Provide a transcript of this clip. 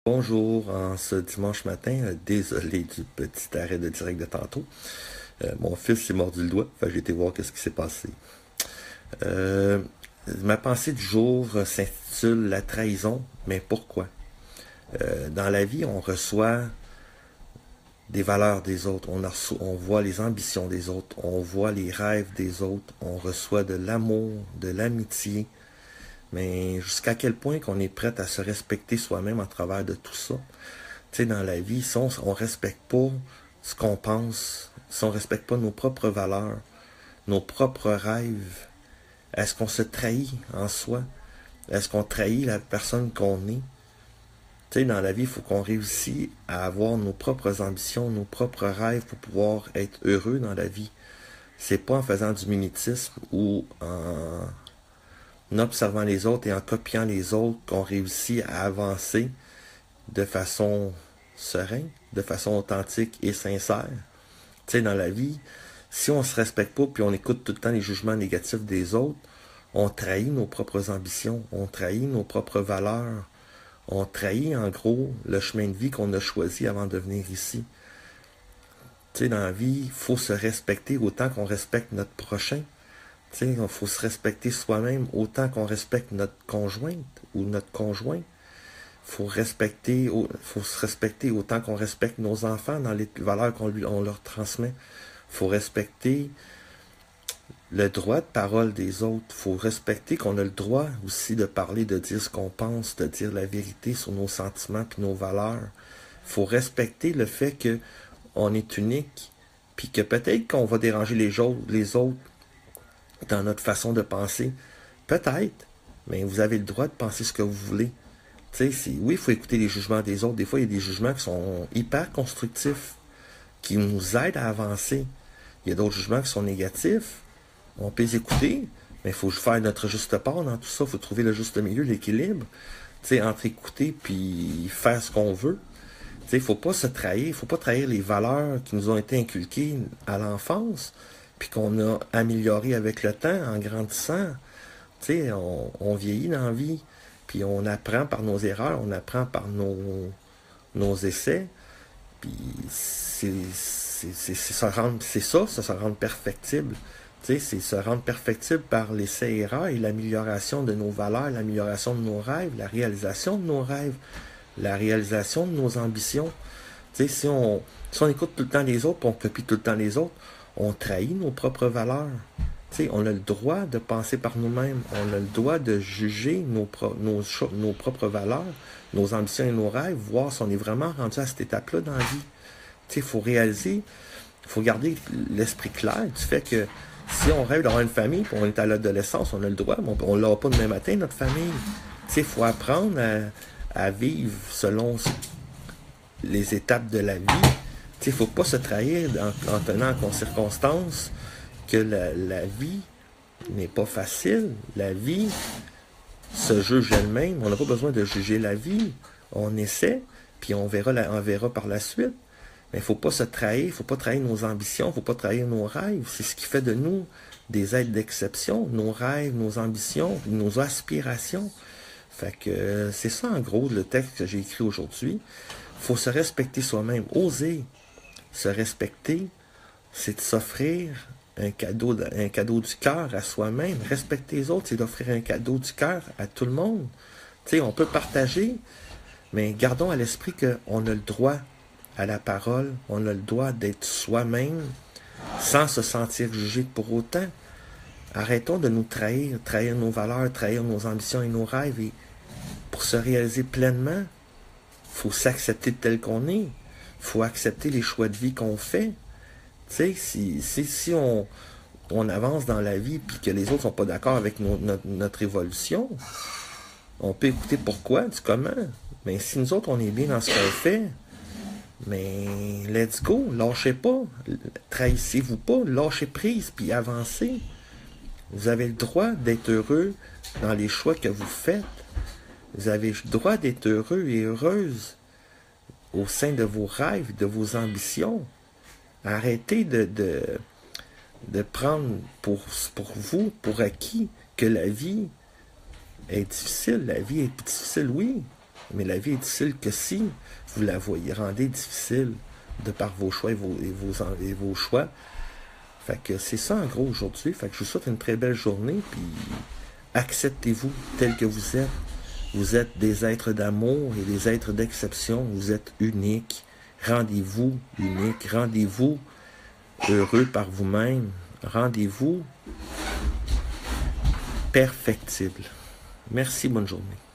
Bonjour, en ce dimanche matin, désolé du petit arrêt de direct de tantôt. Mon fils s'est mordu le doigt, fait que j'ai été voir qu'est-ce qui s'est passé. Euh, Ma pensée du jour s'intitule La trahison, mais pourquoi? Dans la vie, on reçoit des valeurs des autres, on voit les ambitions des autres, on voit les rêves des autres, on reçoit de l'amour, de l'amitié, mais jusqu'à quel point qu'on est prêt à se respecter soi-même à travers de tout ça? Tu sais, dans la vie, si on respecte pas ce qu'on pense, si on respecte pas nos propres valeurs, nos propres rêves, est-ce qu'on se trahit en soi? Est-ce qu'on trahit la personne qu'on est? Tu sais, dans la vie, il faut qu'on réussisse à avoir nos propres ambitions, nos propres rêves pour pouvoir être heureux dans la vie. C'est pas en faisant du mimétisme ou en observant les autres et en copiant les autres qu'on réussit à avancer de façon sereine, de façon authentique et sincère. Tu sais, dans la vie, si on se respecte pas puis on écoute tout le temps les jugements négatifs des autres, on trahit nos propres ambitions, on trahit nos propres valeurs, on trahit en gros le chemin de vie qu'on a choisi avant de venir ici. Tu sais, dans la vie, il faut se respecter autant qu'on respecte notre prochain. Tu sais, il faut se respecter soi-même autant qu'on respecte notre conjointe ou notre conjoint. Faut se respecter autant qu'on respecte nos enfants dans les valeurs on leur transmet. Faut respecter le droit de parole des autres. Faut respecter qu'on a le droit aussi de parler, de dire ce qu'on pense, de dire la vérité sur nos sentiments puis nos valeurs. Faut respecter le fait que on est unique, puis que peut-être qu'on va déranger les autres dans notre façon de penser. Peut-être, mais vous avez le droit de penser ce que vous voulez. Tu sais, oui, il faut écouter les jugements des autres. Des fois, il y a des jugements qui sont hyper constructifs, qui nous aident à avancer. Il y a d'autres jugements qui sont négatifs. On peut les écouter, mais il faut faire notre juste part dans tout ça. Il faut trouver le juste milieu, l'équilibre. Tu sais, entre écouter puis faire ce qu'on veut. Tu sais, il ne faut pas se trahir. Il ne faut pas trahir les valeurs qui nous ont été inculquées à l'enfance, puis qu'on a améliorées avec le temps, en grandissant. Tu sais, on vieillit dans la vie. Puis on apprend par nos erreurs, on apprend par nos essais. Puis c'est ça, se rendre perfectible. Tu sais, c'est se rendre perfectible par l'essai-erreur et l'amélioration de nos valeurs, l'amélioration de nos rêves, la réalisation de nos rêves, la réalisation de nos ambitions. Tu sais, si on écoute tout le temps les autres, puis on copie tout le temps les autres, on trahit nos propres valeurs. Tu sais, on a le droit de penser par nous-mêmes. On a le droit de juger nos propres valeurs, nos ambitions et nos rêves, voir si on est vraiment rendu à cette étape-là dans la vie. Tu sais, il faut réaliser, il faut garder l'esprit clair du fait que si on rêve d'avoir une famille, puis on est à l'adolescence, on a le droit, mais on ne l'aura pas demain matin, notre famille. Tu sais, il faut apprendre à vivre selon les étapes de la vie. Tu sais, il ne faut pas se trahir en tenant en circonstance que la vie n'est pas facile. La vie se juge elle-même. On n'a pas besoin de juger la vie. On essaie, puis on verra par la suite. Mais il ne faut pas se trahir, il ne faut pas trahir nos ambitions, il ne faut pas trahir nos rêves. C'est ce qui fait de nous des êtres d'exception, nos rêves, nos ambitions, nos aspirations. Fait que c'est ça en gros le texte que j'ai écrit aujourd'hui. Il faut se respecter soi-même, oser se respecter, c'est de s'offrir un cadeau du cœur à soi-même. Respecter les autres, c'est d'offrir un cadeau du cœur à tout le monde. Tu sais, on peut partager, mais gardons à l'esprit qu'on a le droit à la parole, on a le droit d'être soi-même sans se sentir jugé pour autant. Arrêtons de nous trahir, trahir nos valeurs, trahir nos ambitions et nos rêves. Et pour se réaliser pleinement, il faut s'accepter tel qu'on est. Il faut accepter les choix de vie qu'on fait. Tu sais, si on avance dans la vie puis que les autres sont pas d'accord avec notre évolution, on peut écouter pourquoi, du comment. Mais si nous autres, on est bien dans ce qu'on fait, mais let's go, lâchez pas, trahissez-vous pas, lâchez prise puis avancez. Vous avez le droit d'être heureux dans les choix que vous faites. Vous avez le droit d'être heureux et heureuse au sein de vos rêves, de vos ambitions. Arrêtez de prendre pour vous, pour acquis, que la vie est difficile. La vie est difficile, oui. Mais la vie est difficile que si vous la voyez rendez difficile de par vos choix et vos choix. Fait que c'est ça en gros aujourd'hui. Fait que je vous souhaite une très belle journée. Puis acceptez-vous tel que vous êtes. Vous êtes des êtres d'amour et des êtres d'exception. Vous êtes uniques. Rendez-vous unique. Rendez-vous heureux par vous-même. Rendez-vous perfectible. Merci, bonne journée.